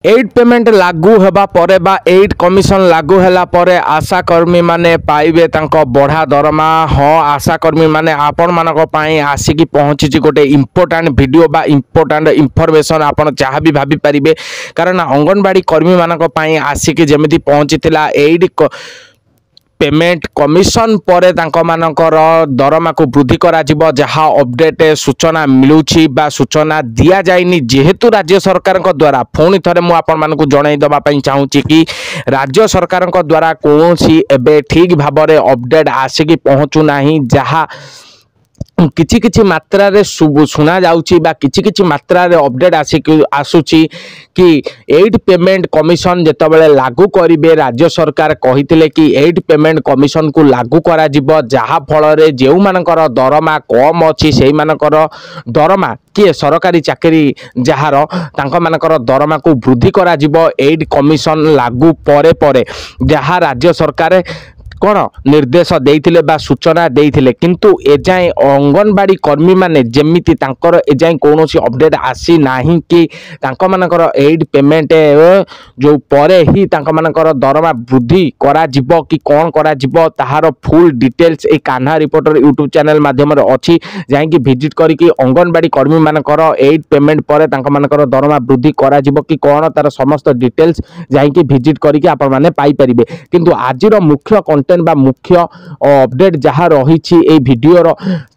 Eight payment लागू हेबा परे बा एट कमिशन लागू हेला परे आशा कर्मी माने पाइबे तांको बढ़ा दरमा। हाँ आशा कर्मी माने आपण मानक पई आसिकी पहुंची गोटे इंपोर्टेंट वीडियो बा इंपोर्टेंट इंफॉर्मेशन आपण जहाँ भी भाभी पारिबे कारण अंगनवाड़ी कर्मी मानक पई आसिकी जेमिति पहुंचीथिला एट पेमेंट कमिशन परे तांको मानकर दरमा को वृद्धि करा जिवो जहाँ अपडेट सूचना मिलूची बा सूचना दिया जाइनी जेहेतु राज्य सरकार द्वारा पुणी थरे मु आपण मानकु जणाई दबा पई चाहूची कि राज्य सरकार द्वारा कोनोसी एबे ठीक भाबरे अपडेट आसिकी पहुंचू नाही जहाँ किछि किछि मात्रा रे सुना जाउची बा किछि किछि मात्रा रे अपडेट आसुची कि एट पेमेंट कमिशन जेतबेले लागू करिवे राज्य सरकार कहिथिले कि एट पेमेंट कमिशन को लागू करा जिवो जहा फल रे जेउ मानकर दरमा कम अछि सेहि मानकर दरमा किए सरकारी चाकरी जहार तांको मानकर दरमा को वृद्धि करा जिवो एट कमिशन लागू परे परे जहा राज्य सरकार कौन निर्देश देइथिले बा सूचना देइथिले किंतु एजाए अंगनवाड़ी कर्मी माने जेमिति तांकर एजाए कोनोसी अपडेट आसी नाही कि तांको मानकर एड पेमेंट जो परे ही तांको मानकर दरमा वृद्धि करा जिवो कि कोन करा जिवो ताहार फुल डिटेल्स ए कान्हा रिपोर्टर यूट्यूब चैनल माध्यम रे अछि जाई कि विजिट करी कि अंगनवाड़ी कर्मी मानकर एड पेमेंट परे तांको मानकर दरमा वृद्धि करा जिवो कि कोन तार समस्त डिटेल्स जाई कि विजिट करी कि आपण माने पाई परिबे किंतु आजिर मुख्य बा मुख्य अपडेट जहाँ रही वीडियो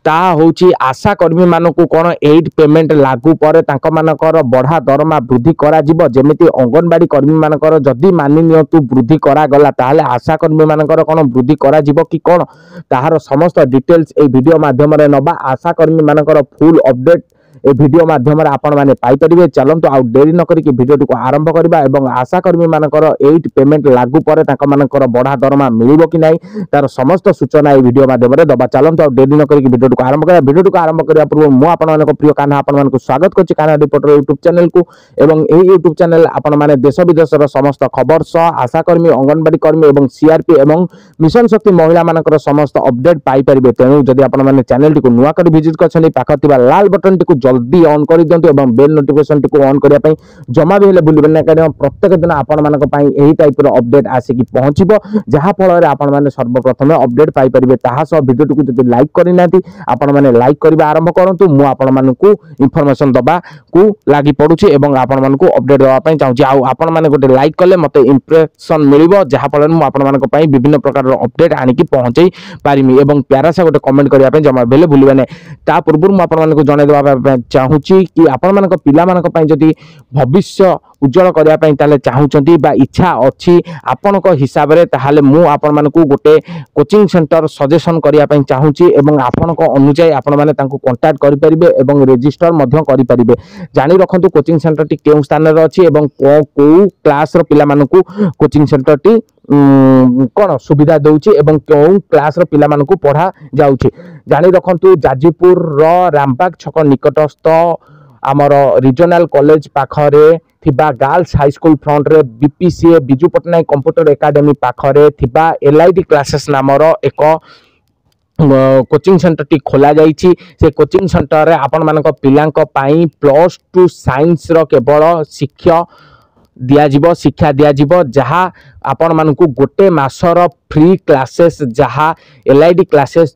ता होची आशा कर्मी मानकु कोन एट पेमेंट लागू परे तांको मानकर बढ़ा दरमा वृद्धि करा जिवो जेमिति अंगनवाड़ी कर्मी मानकर जदि मानि नियतु वृद्धि करा गला ताहले आशा कर्मी मानकर कोन वृद्धि करा जिवो कि कोन ताहार समस्त डिटेल्स ए वीडियो माध्यम रे नबा आशा कर्मी मानकर फुल अपडेट ए वीडियो माध्यम आपण माने पाई परिबे। चलंतु आउ देरी न करी कि वीडियो को आरंभ करबा एवं आशा कर्मी मानकर एट पेमेंट लागू परे तांको मानकर बढ़ा दरमा मिलिबो कि नाही तार समस्त सूचना ए वीडियो माध्यम रे दबा। चलंतु आउ देरी न करी कि वीडियो को आरंभ करबा। वीडियो को आरंभ करिया पूर्व मु आपण मानक प्रिय कान्हा आपण मानक स्वागत करछि कान्हा रिपोर्टर यूट्यूब चैनल को एवं ए यूट्यूब चैनल आपण माने देश विदेश रो समस्त खबर सह आशा कर्मी अंगनवाड़ी कर्मी एवं सीआरपी एवं मिशन शक्ति महिला मानकर समस्त अपडेट पाई परिबे। तेनु जदि आपण माने चैनल को नुवा करी विजिट करछनी पाखतिबा लाल बटन टी को जल्दी ऑन कर दियंतु एवं बेल नोटिफिकेशन टी को ऑन करिया पई जमा भी हेले भूलिबे ना कारण प्रत्येक दिन आपण मानक पई एही टाइप रो अपडेट आसी पहुंचबो जहा फल रे आपण माने सर्वप्रथम अपडेट पाई परिबे। ताहा सह वीडियो टी को जदि लाइक करि नाथि आपण माने लाइक करबा आरंभ करंतु मु आपण मानकु इंफॉर्मेशन दबा को लागि पडुछि एवं आपण मानकु अपडेट दबा पई चाहूछि आ आपण माने गोटे लाइक करले मते इंप्रेशन मिलिबो जहा फल रे मु आपण मानक पई विभिन्न प्रकार रो अपडेट आनि कि पहुंचै पारिमी एवं प्यारा से गोटे कमेंट करिया पई जमा बेले भूलिबे नै। ता पूर्व मु आपण मानकु जणाइ दबा चाहूछि कि आपण मानक पिला मानक पई जदि भविष्य उज्जवल करिया पई ताले चाहूचंती बा इच्छा अछि आपनक हिसाब रे ताहाले मु आपण मानकु गोटे कोचिंग सेंटर सजेशन करिया पई चाहूची एवं आपनक अनुसार आपण माने तांको कांटेक्ट करि परिबे एवं रजिस्टर मध्य करि परिबे। जानि रखंतु कोचिंग सेंटर टी केउ स्थान रे अछि एवं को क्लास रो पिला मानकु कोचिंग सेंटर टी कौन सुविधा दउची एवं क्यों क्लास रो पिला मानकु पढ़ा जाउची। जानि रखंतु जाजीपुर रो रामबाग छक निकटस्थ आमर रीजनल कॉलेज पाखरे थिबा गर्ल्स हाई स्कूल फ्रंट रे बीपीसीए बिजू पटनायक कंप्यूटर एकेडमी पाखरे थिबा एलआईडी क्लासेस नामर एक कोचिंग सेंटर टी खोला जाइछि। से कोचिंग सेंटर रे आपण मानक पिलांक पई +2 साइंस रो केवल शिक्षा दिया जिवो जहा आपण मानकु गोटे मासर फ्री क्लासेस जहा एलआईडी क्लासेस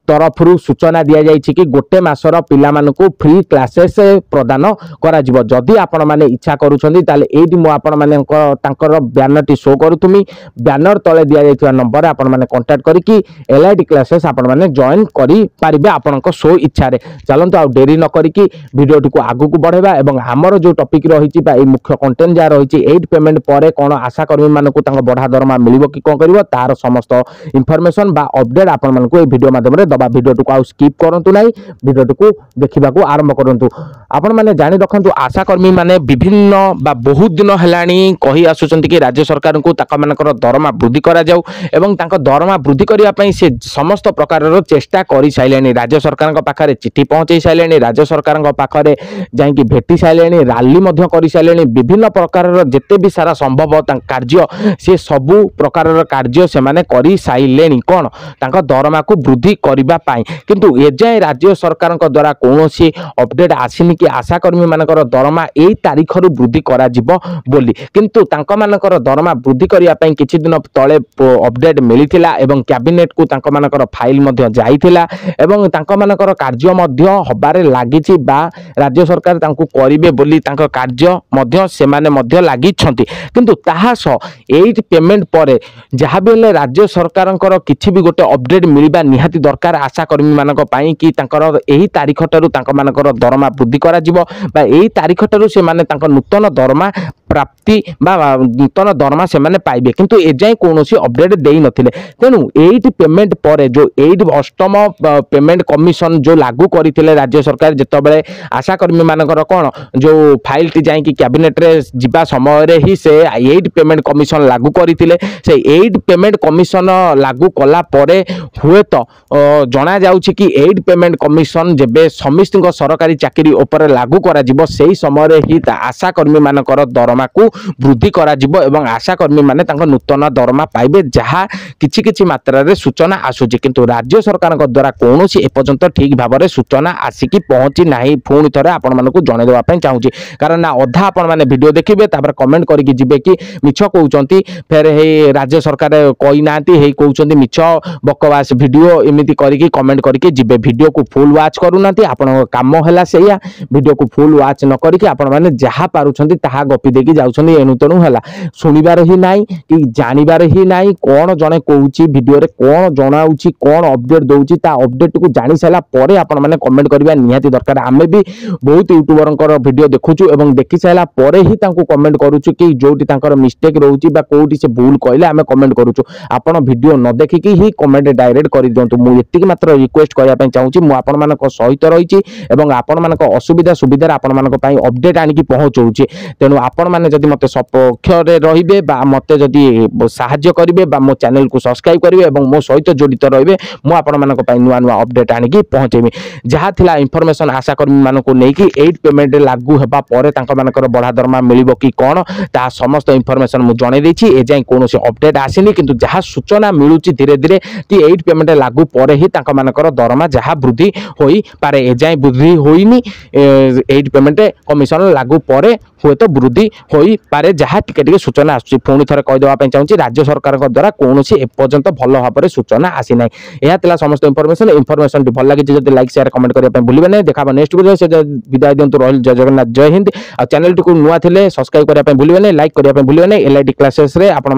तरफ सूचना दिया जाइछि कि गोटे मासर पिला मानकु फ्री क्लासेस प्रदान करा जिवो। जदि आपण माने इच्छा करूछंदी ताले एडी मु आपण माने तांकर बैनर टी शो करूथुमी बैनर तळे दिया जाइथिबा नंबर आपण माने कांटेक्ट करी कि एलआईडी क्लासेस आपण माने जॉइन करी पारिबे आपनक सो इच्छा रे। चलंतु आ देरी न करी कि वीडियो टी को आगु को बढ़ेबा एवं हमर जो टॉपिक रहिछि बा ए मुख्य कंटेंट जा रहिछि एड पेमेंट परे कोन आशा कर्मी मानकु तांको बढ़ा दरमा मिलिबो कि कोन करिवो तार समस्त इंफॉर्मेशन बा अपडेट आपण मानकु ए वीडियो माध्यम रे वीडियो को आउ स्किप करंतु नाही वीडियो को देखिबा को आरंभ करंतु। आपण माने जानि रखंतु आशा कर्मी माने विभिन्न बा बहुत दिन हेलाणी कहि आसुचंती कि राज्य सरकार को ताका मानकर दरमा वृद्धि करा जाऊ एवं तांको दरमा वृद्धि करिया पई से समस्त प्रकार रो चेष्टा करि साइलेनी। राज्य सरकार को पाखरे चिट्ठी पहुंचै साइलेनी राज्य सरकार को पाखरे जाई कि भेटी साइलेनी रैली मध्य करि साइलेनी विभिन्न प्रकार रो जेते भी सारा संभव कार्य से सबु प्रकार रो कार्य से माने करि साइलेनी कोन तांको दरमा को वृद्धि करिवे କରିବା ପାଇଁ କିନ୍ତୁ ଏଯାଏଁ ରାଜ୍ୟ ସରकारଙ୍କ ଦ୍ୱାରା କୌଣସି ଅପଡେଟ୍ ଆସିନି କି ଆଶାକର୍ମୀ ମାନଙ୍କର ଦରମା ଏଇ ତାରିଖରୁ ବୃଦ୍ଧି କରାଯିବ ବୋଲି କିନ୍ତୁ ତାଙ୍କ ମାନଙ୍କର ଦରମା ବୃଦ୍ଧି କରିବା ପାଇଁ କିଛି ଦିନ ତଳେ ଅପଡେଟ୍ ମିଳିଥିଲା ଏବଂ କ୍ୟାବିନେଟକୁ ତାଙ୍କ ମାନଙ୍କର ଫାଇଲ ମଧ୍ୟ ଯାଇଥିଲା ଏବଂ ତାଙ୍କ ମାନଙ୍କର କାର୍ଯ୍ୟ ମଧ୍ୟ ହବାରେ ଲାଗିଛି ବା ରାଜ୍ୟ ସରକାର ତାଙ୍କୁ କରିବେ ବୋଲି ତାଙ୍କ କାର୍ଯ୍ୟ ମଧ୍ୟ ସେମାନେ ମଧ୍ୟ ଲାଗିଛନ୍ତି କିନ୍ତୁ ତାହା ସହ ଏଇଟ୍ ପେମେଣ୍ଟ ପରେ ଯାହା ବି ହେଲେ ରାଜ୍ୟ ସରକାରଙ୍କର କିଛି ବି ଗୋଟେ ଅପଡେଟ୍ ମିଳିବା ନିହାତି ଦରକାର ଆଶାକର୍ମୀ ମାନଙ୍କ ପାଇଁ କି ତାଙ୍କର ଏହି ତାରିଖ ଠାରୁ ତାଙ୍କ ମାନଙ୍କର ଦରମା ବୃଦ୍ଧି କରାଯିବ ବା ଏହି ତାରିଖ ଠାରୁ ସେମାନେ ତାଙ୍କ ନୂତନ ଦରମା ପ୍ରାପ୍ତି ବା ନୂତନ ଦରମା ସେମାନେ ପାଇବେ କିନ୍ତୁ ଏଯାଏଁ କୌଣସି ଅପଡେଟ୍ ଦେଇ ନଥିଲେ ତେଣୁ ଏଇଟ୍ ପେମେଣ୍ଟ ପରେ जो एट अष्टम पेमेंट कमिशन जो लागू करते राज्य सरकार जितेबाला आशाकर्मी मानकर कौन जो फाइल टी जाकि कैबिनेट रे जिबा समय रे ही से एट पेमेंट कमिशन लागू करते से एट पेमेंट कमिशन लागू कला परे हुए तो जना जाउछि कि एट पेमेंट कमिशन जेबे समस्त सरकारी चाकरी ऊपर लागू करा जिवो सेही समय रे ही आशाकर्मी मानकर दरमा को वृद्धि करा जिवो एवं आशाकर्मी माने तांको नूतन दरमा पाइबे जहा किछि किछि मात्रा रे सूचना आसुछि किंतु राज्य सरकार द्वारा कौन एपर्यंत ठीक भाव में सूचना आसिकी पहुंची ना पुणी थे आपण मानक जनईदेवाई चाहूँगी कारण ना अधा आपण मैंने वीडियो देखिए कमेंट करके जी कि मिछ कहते फेर हे राज्य सरकार कही ना कहते मिछ बकवास वीडियो एमती करके कमेंट करके जी वीडियो को फुल वाच करूना आपण कम है से वीडियो को फुल वाच न करके आपण मैंने जहाँ पारुछंती ताहा गपी देकी जाउछंती एणु तेणु है शुणिबार ही नाई कि जानिबार ही नाई कौन जड़े कहूँ वीडियो कौन जनाऊँगी कौन अपडेट दूसरी अपडेट को जानी सारा पर आपण मैंने कमेंट करवा निहाती दरकार आमे भी बहुत यूट्यूबर वीडियो देखुचु एवं देखि सारा पर ही कमेंट करूचु कि जोटी तांकर मिस्टेक रोची बा कोठी से भूल कहले आमे कमेंट करूचु आपण वीडियो न देखिकी ही कमेंट डायरेक्ट कर दियंतु मु एतिक मात्र रिक्वेस्ट करया पई चाहूची मु आपण मानक सहित रहिची एवं आपण मानक असुविधा सुविधा आपण मानक पई अपडेट आनिकी पहुंचौची तेनु आपण माने जदि मते सपक्ष रे रहिबे बा मते जदि सहाय्य करिवे बा मो चैनल को सब्सक्राइब करिवे एवं मो सहित जडित रहिबे मु आपण मानक पई नुआ नुआ अपडेट आनिकी पहुंचेबी जहा थिला इंफॉर्मेशन आशाकर्मी मानक नेकी एट पेमेंट लागू हेबा परे तांका मानकर बड़ा दरमा मिलिबो कि कोन ता समस्त इंफॉर्मेशन मु जणे देछि ए जाय कोनोसी अपडेट आसिनी किंतु जहा सूचना मिलुची धीरे धीरे कि एट पेमेंट लागू परे ही तांका मानकर दरमा जहा वृद्धि होई पारे ए जाय वृद्धि होइनी एट पेमेंट कमिशन लागू परे हुए तो वृद्धि होई पारे जहा टिके टिके सूचना आसुची पुणी थरे कहि देबा पई चाहूची राज्य सरकार द्वारा कोनोसी ए पर्यंत भलो भाबरे सूचना आसी नै एहा तिला समस्त इंफॉर्मेशन भल लगे जदि लाइक शेयर कमेंट करिया पई भूलिबे नै देखा नेक्स्ट वीडियो से विदाय दियंतु रहल जय जगन्नाथ जय हिंद आ चैनल को नुआ थिले सब्सक्राइब करिया पई भूलिबे नै लाइक करिया पई भूलिबे नै एलआईडी क्लासेस रे आपण